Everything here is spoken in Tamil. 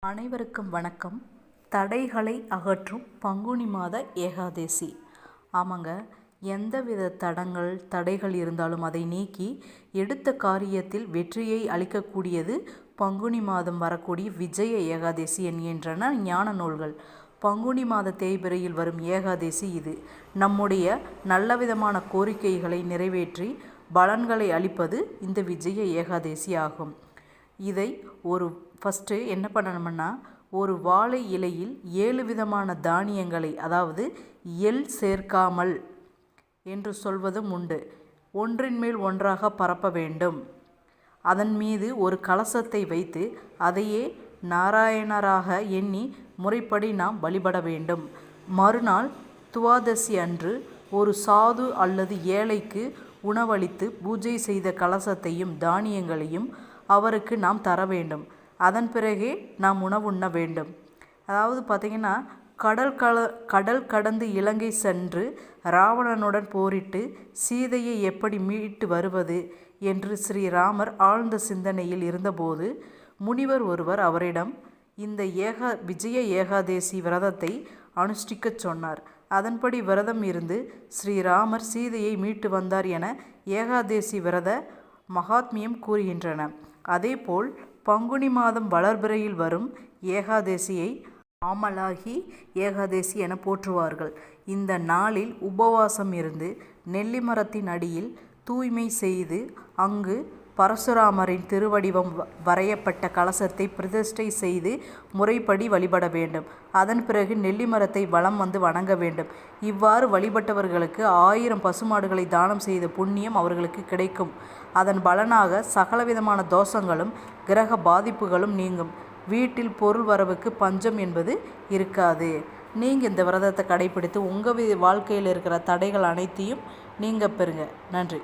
அனைவருக்கும் வணக்கம். தடைகளை அகற்றும் பங்குனி மாத ஏகாதேசி. ஆமாங்க, எந்தவித தடைகள் இருந்தாலும் அதை நீக்கி எடுத்த காரியத்தில் வெற்றியை அளிக்கக்கூடியது பங்குனி மாதம் வரக்கூடிய விஜய ஏகாதேசி என்கின்றன ஞான நூல்கள். பங்குனி மாத தேய்பிறையில் வரும் ஏகாதேசி இது. நம்முடைய நல்லவிதமான கோரிக்கைகளை நிறைவேற்றி பலன்களை அளிப்பது இந்த விஜய ஏகாதேசி ஆகும். இதை ஃபஸ்ட்டு என்ன பண்ணணும்னா, ஒரு வாழை இலையில் 7 விதமான தானியங்களை, அதாவது எள் சேர்க்காமல் என்று சொல்வதும் உண்டு, ஒன்றின் மேல் ஒன்றாக பரப்ப வேண்டும். அதன் மீது ஒரு கலசத்தை வைத்து அதையே நாராயணராக எண்ணி முறைப்படி நாம் வழிபட வேண்டும். மறுநாள் துவாதசி அன்று ஒரு சாது அல்லது ஏழைக்கு உணவளித்து பூஜை செய்த கலசத்தையும் தானியங்களையும் அவருக்கு நாம் தர வேண்டும். அதன் பிறகே நாம் உணவுண்ண வேண்டும். அதாவது பார்த்திங்கன்னா, கடல் கடந்து இலங்கை சென்று ராவணனுடன் போரிட்டு சீதையை எப்படி மீட்டு வருவது என்று ஸ்ரீராமர் ஆழ்ந்த சிந்தனையில் இருந்தபோது முனிவர் ஒருவர் அவரிடம் இந்த விஜய ஏகாதேசி விரதத்தை அனுஷ்டிக்கச் சொன்னார். அதன்படி விரதம் இருந்து ஸ்ரீராமர் சீதையை மீட்டு வந்தார் என ஏகாதேசி விரத மகாத்மியம் கூறுகின்றன. அதேபோல் பங்குனி மாதம் வளர்பிறையில் வரும் ஏகாதேசியை ஆமலாகி ஏகாதேசி என போற்றுவார்கள். இந்த நாளில் உபவாசம் இருந்து நெல்லி மரத்தின் அடியில் தூய்மை செய்து அங்கு பரசுராமரின் திருவடிவம் வரையப்பட்ட கலசத்தை பிரதிஷ்டை செய்து முறைப்படி வழிபட வேண்டும். அதன் பிறகு நெல்லி மரத்தை வலம் வந்து வணங்க வேண்டும். இவ்வாறு வழிபட்டவர்களுக்கு 1000 பசுமாடுகளை தானம் செய்த புண்ணியம் அவர்களுக்கு கிடைக்கும். அதன் பலனாக சகலவிதமான தோஷங்களும் கிரக பாதிப்புகளும் நீங்கும். வீட்டில் பொருள் வரவுக்கு பஞ்சம் என்பது இருக்காது. நீங்கள் இந்த விரதத்தை கடைபிடித்து உங்கள் வாழ்க்கையில் இருக்கிற தடைகள் அனைத்தையும் நீங்கள் பெறுங்க. நன்றி.